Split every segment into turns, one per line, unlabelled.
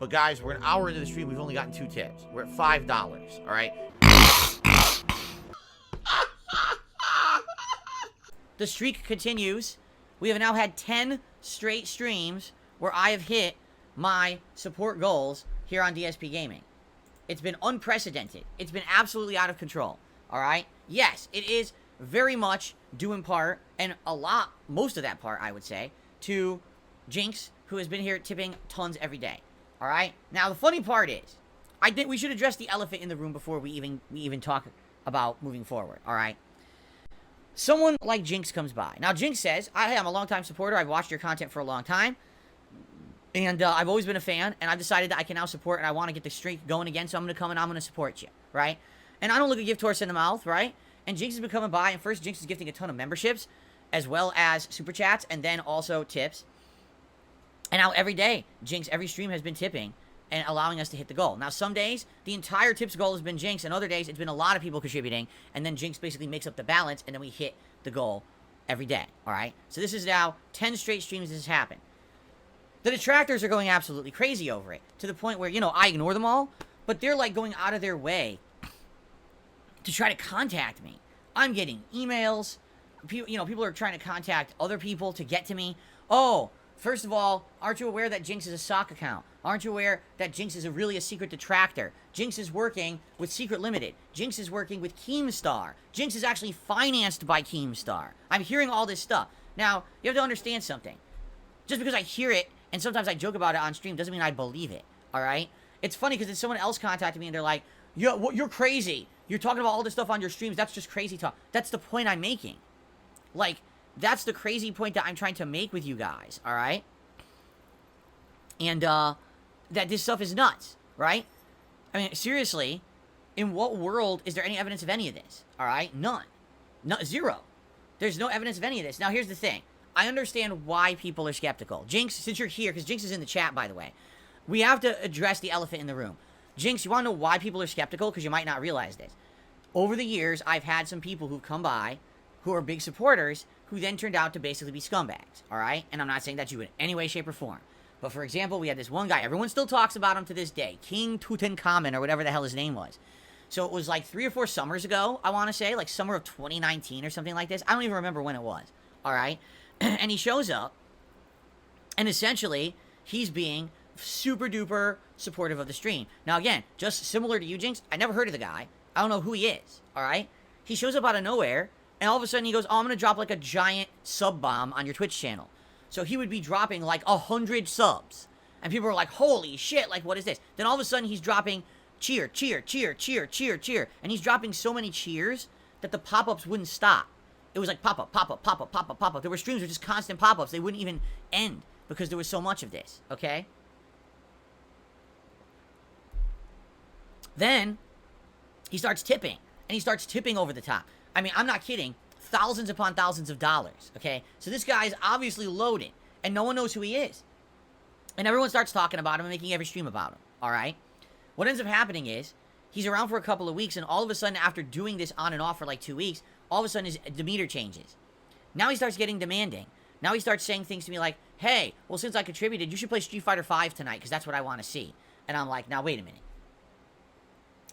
But guys, we're an hour into the stream. We've only gotten 2 tips. We're at $5, all right? The streak continues. We have now had 10 straight streams where I have hit my support goals here on DSP Gaming. It's been unprecedented. It's been absolutely out of control, all right? Yes, it is very much due in part, and most of that part, I would say, to Jinx, who has been here tipping tons every day, all right? Now, the funny part is, I think we should address the elephant in the room before we even talk about moving forward, all right? Someone like Jinx comes by. Now, Jinx says, hey, I'm a longtime supporter. I've watched your content for a long time. And I've always been a fan. And I've decided that I can now support and I want to get the streak going again. So I'm going to come and I'm going to support you. Right? And I don't look a gift horse in the mouth. Right? And Jinx has been coming by. And first, Jinx is gifting a ton of memberships. As well as super chats. And then also tips. And now every day, Jinx, every stream has been tipping. And allowing us to hit the goal. Now, some days, the entire tips goal has been Jinx, and other days, it's been a lot of people contributing, and then Jinx basically makes up the balance, and then we hit the goal every day, all right? So this is now 10 straight streams this has happened. The detractors are going absolutely crazy over it, to the point where, you know, I ignore them all, but they're, like, going out of their way to try to contact me. I'm getting emails. People are trying to contact other people to get to me. Oh, first of all, aren't you aware that Jinx is a sock account? Aren't you aware that Jinx is really a secret detractor? Jinx is working with Secret Limited. Jinx is working with Keemstar. Jinx is actually financed by Keemstar. I'm hearing all this stuff. Now, you have to understand something. Just because I hear it, and sometimes I joke about it on stream, doesn't mean I believe it, alright? It's funny because someone else contacted me and they're like, you're crazy. You're talking about all this stuff on your streams. That's just crazy talk. That's the point I'm making. Like, that's the crazy point that I'm trying to make with you guys, alright? And, that this stuff is nuts, right? I mean, seriously, in what world is there any evidence of any of this? All right? None. Zero. There's no evidence of any of this. Now, here's the thing. I understand why people are skeptical. Jinx, since you're here, because Jinx is in the chat, by the way, we have to address the elephant in the room. Jinx, you want to know why people are skeptical? Because you might not realize this. Over the years, I've had some people who've come by who are big supporters who then turned out to basically be scumbags, all right? And I'm not saying that you in any way, shape, or form. But for example, we had this one guy, everyone still talks about him to this day, King Tutankhamun, or whatever the hell his name was. So it was like 3 or 4 summers ago, I want to say, like summer of 2019 or something like this. I don't even remember when it was, all right? And he shows up, and essentially, he's being super duper supportive of the stream. Now again, just similar to you, Jinx, I never heard of the guy. I don't know who he is, all right? He shows up out of nowhere, and all of a sudden he goes, oh, I'm going to drop like a giant sub bomb on your Twitch channel. So he would be dropping like 100 subs. And people were like, holy shit, like what is this? Then all of a sudden he's dropping cheer, cheer, cheer, cheer, cheer, cheer. And he's dropping so many cheers that the pop-ups wouldn't stop. It was like pop-up, pop-up, pop-up, pop-up, pop-up. There were streams with just constant pop-ups. They wouldn't even end because there was so much of this, okay? Then he starts tipping. And he starts tipping over the top. I mean, I'm not kidding. Thousands upon thousands of dollars, okay? So this guy is obviously loaded, and no one knows who he is. And everyone starts talking about him and making every stream about him, all right? What ends up happening is, he's around for a couple of weeks, and all of a sudden, after doing this on and off for like 2 weeks, all of a sudden his demeanor changes. Now he starts getting demanding. Now he starts saying things to me like, hey, well, since I contributed, you should play Street Fighter V tonight, because that's what I want to see. And I'm like, now, wait a minute.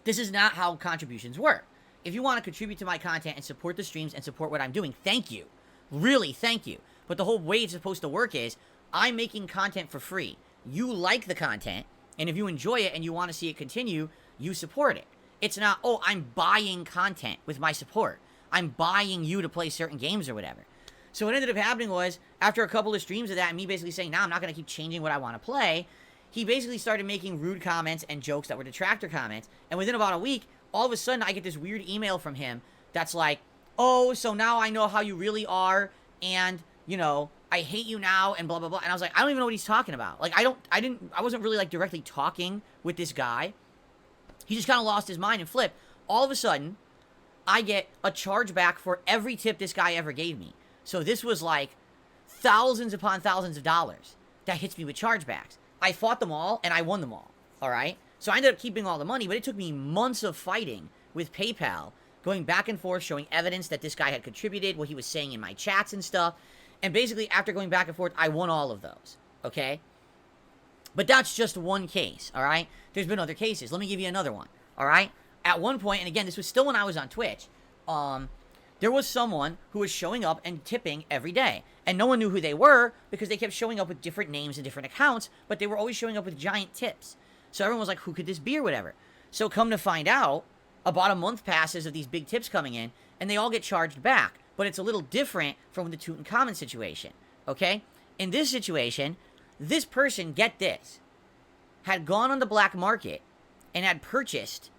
This is not how contributions work. If you want to contribute to my content and support the streams and support what I'm doing, thank you. Really, thank you. But the whole way it's supposed to work is, I'm making content for free. You like the content, and if you enjoy it and you want to see it continue, you support it. It's not, oh, I'm buying content with my support. I'm buying you to play certain games or whatever. So what ended up happening was, after a couple of streams of that, and me basically saying, nah, I'm not going to keep changing what I want to play, he basically started making rude comments and jokes that were detractor comments, and within about a week, all of a sudden, I get this weird email from him that's like, oh, so now I know how you really are, and, you know, I hate you now, and blah, blah, blah. And I was like, I don't even know what he's talking about. Like, I wasn't really, like, directly talking with this guy. He just kind of lost his mind and flipped. All of a sudden, I get a chargeback for every tip this guy ever gave me. So this was, like, thousands upon thousands of dollars that hits me with chargebacks. I fought them all, and I won them all, all right? So I ended up keeping all the money, but it took me months of fighting with PayPal, going back and forth, showing evidence that this guy had contributed, what he was saying in my chats and stuff. And basically, after going back and forth, I won all of those, okay? But that's just one case, all right? There's been other cases. Let me give you another one, all right? At one point, and again, this was still when I was on Twitch, there was someone who was showing up and tipping every day. And no one knew who they were because they kept showing up with different names and different accounts, but they were always showing up with giant tips. So everyone was like, who could this be or whatever? So come to find out, about a month passes of these big tips coming in, and they all get charged back. But it's a little different from the Tutankhamun situation, okay? In this situation, this person, get this, had gone on the black market and had purchased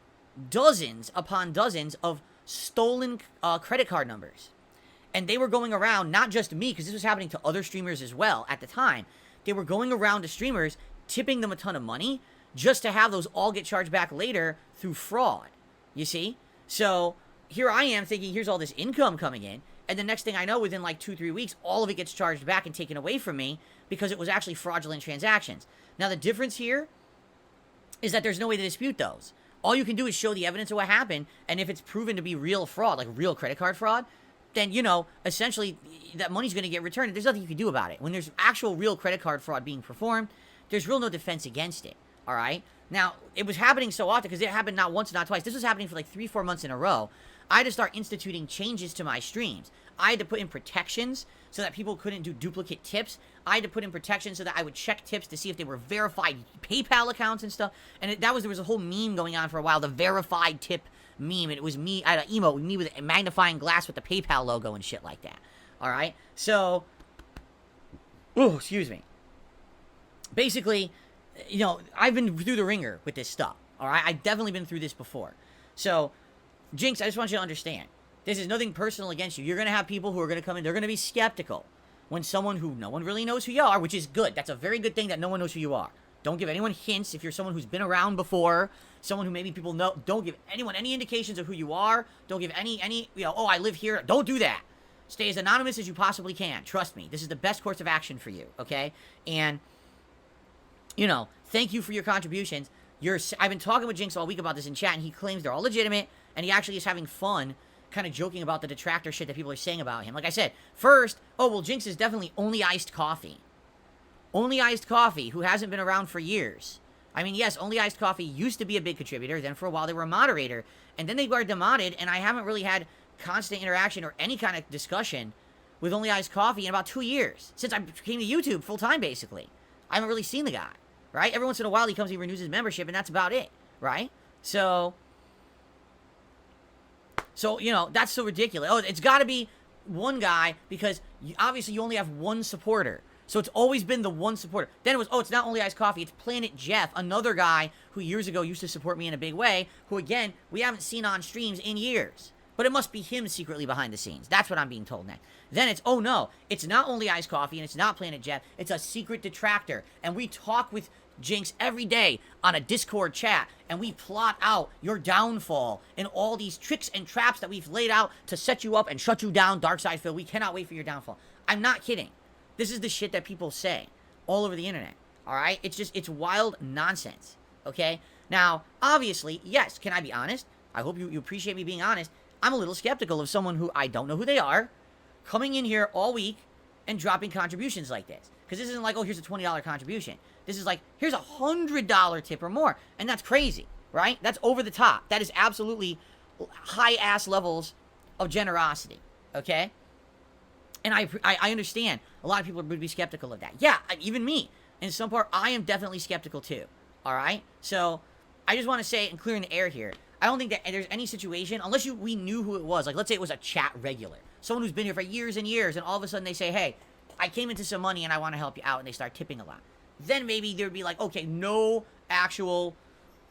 dozens upon dozens of stolen credit card numbers. And they were going around, not just me, because this was happening to other streamers as well at the time. They were going around to streamers, tipping them a ton of money, just to have those all get charged back later through fraud. You see? So here I am thinking, here's all this income coming in, and the next thing I know, within like 2-3 weeks, all of it gets charged back and taken away from me because it was actually fraudulent transactions. Now, the difference here is that there's no way to dispute those. All you can do is show the evidence of what happened, and if it's proven to be real fraud, like real credit card fraud, then, you know, essentially, that money's going to get returned. There's nothing you can do about it. When there's actual real credit card fraud being performed, there's real no defense against it, all right? Now, it was happening so often, because it happened not once, not twice. This was happening for like 3-4 months in a row. I had to start instituting changes to my streams. I had to put in protections so that people couldn't do duplicate tips. I had to put in protections so that I would check tips to see if they were verified PayPal accounts and stuff. And there was a whole meme going on for a while, the verified tip meme. And it was me, I had an emote, me with a magnifying glass with the PayPal logo and shit like that. All right? So, excuse me. Basically, you know, I've been through the ringer with this stuff. All right? I've definitely been through this before. So, Jinx, I just want you to understand. This is nothing personal against you. You're going to have people who are going to come in. They're going to be skeptical when someone who no one really knows who you are, which is good. That's a very good thing that no one knows who you are. Don't give anyone hints if you're someone who's been around before, someone who maybe people know. Don't give anyone any indications of who you are. Don't give any, you know, oh, I live here. Don't do that. Stay as anonymous as you possibly can. Trust me. This is the best course of action for you, okay? And, you know, thank you for your contributions. I've been talking with Jinx all week about this in chat, and he claims they're all legitimate, and he actually is having fun kind of joking about the detractor shit that people are saying about him. Like I said, first, oh, well, Jinx is definitely only iced coffee. Only iced coffee, who hasn't been around for years. I mean, yes, only iced coffee used to be a big contributor. Then for a while they were a moderator. And then they were demodded, and I haven't really had constant interaction or any kind of discussion with only iced coffee in about 2 years. Since I came to YouTube full-time, basically. I haven't really seen the guy, right? Every once in a while he comes, he renews his membership, and that's about it, right? So, you know, that's so ridiculous. Oh, it's got to be one guy because obviously you only have one supporter. So it's always been the one supporter. Then it was, oh, it's not only Iced Coffee, it's Planet Jeff, another guy who years ago used to support me in a big way, who, again, we haven't seen on streams in years. But it must be him secretly behind the scenes. That's what I'm being told next. Then it's, oh, no, it's not only Iced Coffee and it's not Planet Jeff, it's a secret detractor. And we talk with Jinx every day on a Discord chat, and we plot out your downfall and all these tricks and traps that we've laid out to set you up and shut you down, DarkSydePhil. We cannot wait for your downfall. I'm not kidding. This is the shit that people say all over the internet, all right? It's wild nonsense, okay? Now, obviously, yes, can I be honest? I hope you appreciate me being honest. I'm a little skeptical of someone who I don't know who they are, coming in here all week and dropping contributions like this. Because this isn't like, oh, here's a $20 contribution. This is like, here's a $100 tip or more. And that's crazy, right? That's over the top. That is absolutely high-ass levels of generosity, okay? And I understand a lot of people would be skeptical of that. Yeah, even me. In some part, I am definitely skeptical too, all right? So, I just want to say, and clearing the air here, I don't think that there's any situation, unless we knew who it was. Like, let's say it was a chat regular. Someone who's been here for years and years, and all of a sudden they say, hey, I came into some money and I want to help you out, and they start tipping a lot. Then maybe there'd be like, okay, no actual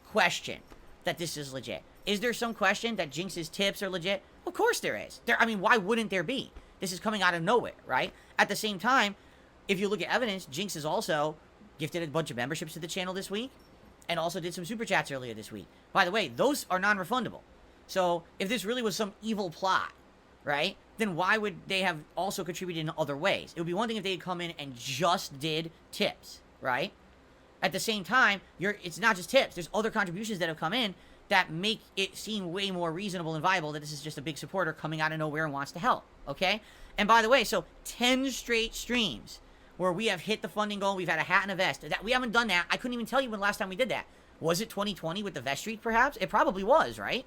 question that this is legit. Is there some question that Jinx's tips are legit? Of course there is. I mean, why wouldn't there be? This is coming out of nowhere, right? At the same time, if you look at evidence, Jinx has also gifted a bunch of memberships to the channel this week, and also did some super chats earlier this week. By the way, those are non-refundable. So, if this really was some evil plot, right, then why would they have also contributed in other ways? It would be one thing if they had come in and just did tips, right? At the same time, it's not just tips. There's other contributions that have come in that make it seem way more reasonable and viable that this is just a big supporter coming out of nowhere and wants to help, okay? And by the way, so 10 straight streams where we have hit the funding goal, we've had a hat and a vest. We haven't done that. I couldn't even tell you when the last time we did that. Was it 2020 with the vest streak, perhaps? It probably was, right?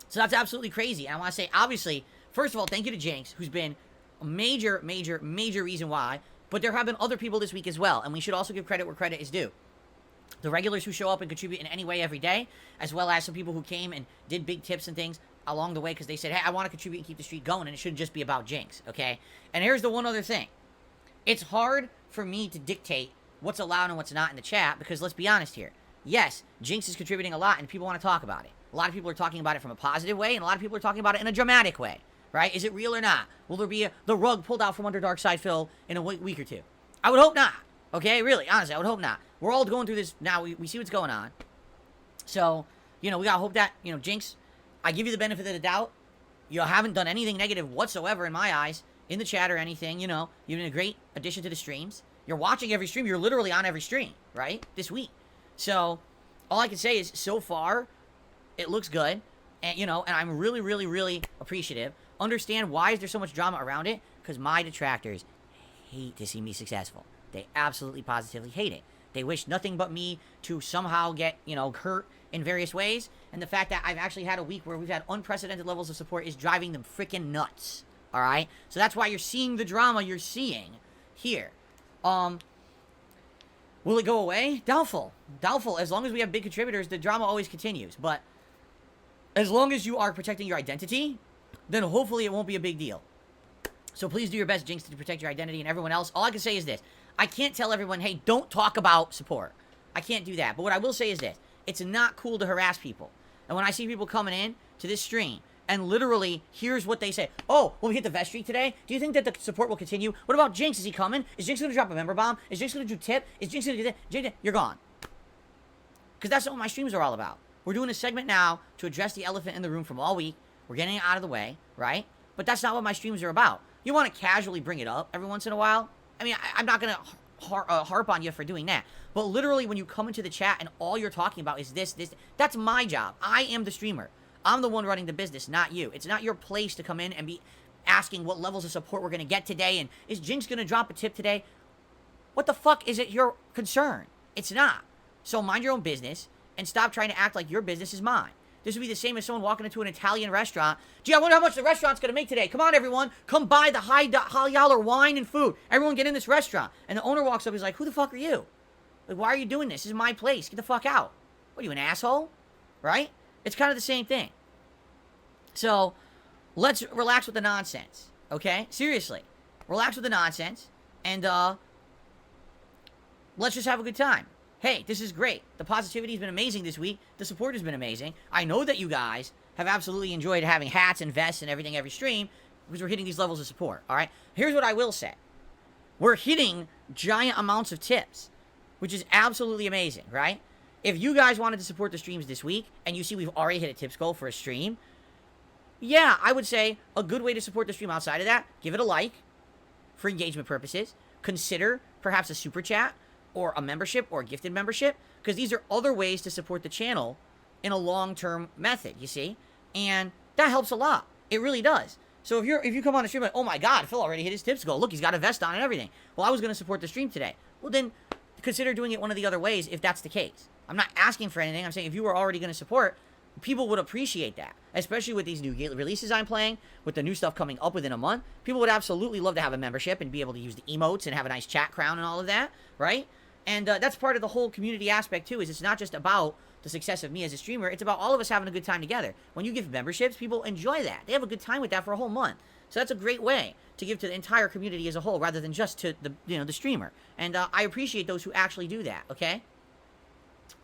So that's absolutely crazy. And I want to say, obviously, first of all, thank you to Jinx, who's been a major reason why. But there have been other people this week as well. And we should also give credit where credit is due. The regulars who show up and contribute in any way every day, as well as some people who came and did big tips and things along the way because they said, hey, I want to contribute and keep the streak going, and it shouldn't just be about Jinx, okay? And here's the one other thing. It's hard for me to dictate what's allowed and what's not in the chat because let's be honest here. Yes, Jinx is contributing a lot and people want to talk about it. A lot of people are talking about it from a positive way, and a lot of people are talking about it in a dramatic way, right? Is it real or not? Will there be the rug pulled out from under DarkSydePhil in a week or two? I would hope not, okay? Really, honestly, I would hope not. We're all going through this now. We see what's going on. So, you know, we gotta hope that, you know, Jinx, I give you the benefit of the doubt. You haven't done anything negative whatsoever in my eyes, in the chat or anything, you know. You've been a great addition to the streams. You're watching every stream. You're literally on every stream, right? This week. So, all I can say is, so far, it looks good. And, you know, and I'm really appreciative. Understand why is there so much drama around it? Because my detractors hate to see me successful. They absolutely positively hate it. They wish nothing but me to somehow get, you know, hurt in various ways. And the fact that I've actually had a week where we've had unprecedented levels of support is driving them freaking nuts. Alright? So that's why you're seeing the drama you're seeing here. Will it go away? Doubtful. Doubtful. As long as we have big contributors, the drama always continues. But as long as you are protecting your identity, then hopefully it won't be a big deal. So please do your best, Jinx, to protect your identity and everyone else. All I can say is this. I can't tell everyone, hey, don't talk about support. I can't do that. But what I will say is this. It's not cool to harass people. And when I see people coming in to this stream, and literally, here's what they say. Oh, well, we hit the vest streak today. Do you think that the support will continue? What about Jinx? Is he coming? Is Jinx going to drop a member bomb? Is Jinx going to do tip? Is Jinx going to do that? Jinx, you're gone. Because that's what my streams are all about. We're doing a segment now to address the elephant in the room from all week. We're getting it out of the way, right? But that's not what my streams are about. You want to casually bring it up every once in a while? I mean, I'm not going to harp on you for doing that. But literally, when you come into the chat and all you're talking about is this, that's my job. I am the streamer. I'm the one running the business, not you. It's not your place to come in and be asking what levels of support we're going to get today, and is Jinx going to drop a tip today? What the fuck is it your concern? It's not. So mind your own business, and stop trying to act like your business is mine. This would be the same as someone walking into an Italian restaurant. Gee, I wonder how much the restaurant's going to make today. Come on, everyone. Come buy the high dollar wine and food. Everyone get in this restaurant. And the owner walks up, he's like, who the fuck are you? Like, why are you doing this? This is my place. Get the fuck out. What are you, an asshole? Right? It's kind of the same thing. So, let's relax with the nonsense, okay? Seriously. Relax with the nonsense, and, let's just have a good time. Hey, this is great. The positivity has been amazing this week. The support has been amazing. I know that you guys have absolutely enjoyed having hats and vests and everything every stream, because we're hitting these levels of support, alright? Here's what I will say. We're hitting giant amounts of tips, which is absolutely amazing, right? If you guys wanted to support the streams this week, and you see we've already hit a tips goal for a stream, yeah, I would say a good way to support the stream outside of that, give it a like for engagement purposes. Consider perhaps a super chat or a membership or a gifted membership, because these are other ways to support the channel in a long-term method, you see? And that helps a lot. It really does. So if you come on the stream like, oh my god, Phil already hit his tips goal. Look, he's got a vest on and everything. Well, I was going to support the stream today. Well, then consider doing it one of the other ways if that's the case. I'm not asking for anything. I'm saying if you were already going to support, people would appreciate that. Especially with these new releases I'm playing, with the new stuff coming up within a month. People would absolutely love to have a membership and be able to use the emotes and have a nice chat crown and all of that, right? And that's part of the whole community aspect too, is it's not just about the success of me as a streamer, it's about all of us having a good time together. When you give memberships, people enjoy that. They have a good time with that for a whole month. So that's a great way to give to the entire community as a whole, rather than just to the, the streamer. And I appreciate those who actually do that, okay?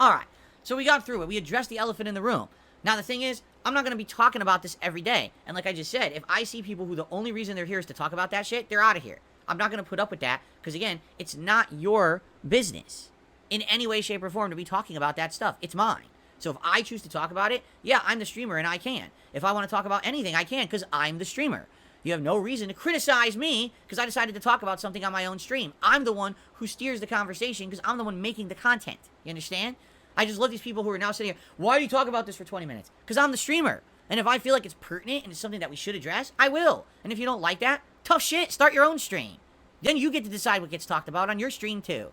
Alright, so we got through it. We addressed the elephant in the room. Now the thing is, I'm not going to be talking about this every day. And like I just said, if I see people who the only reason they're here is to talk about that shit, they're out of here. I'm not going to put up with that, because again, it's not your business in any way, shape, or form to be talking about that stuff. It's mine. So if I choose to talk about it, yeah, I'm the streamer and I can. If I want to talk about anything, I can, because I'm the streamer. You have no reason to criticize me because I decided to talk about something on my own stream. I'm the one who steers the conversation because I'm the one making the content. You understand? I just love these people who are now sitting here. Why do you talk about this for 20 minutes? Because I'm the streamer. And if I feel like it's pertinent and it's something that we should address, I will. And if you don't like that, tough shit, start your own stream. Then you get to decide what gets talked about on your stream too.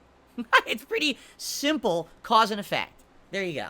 It's pretty simple cause and effect. There you go.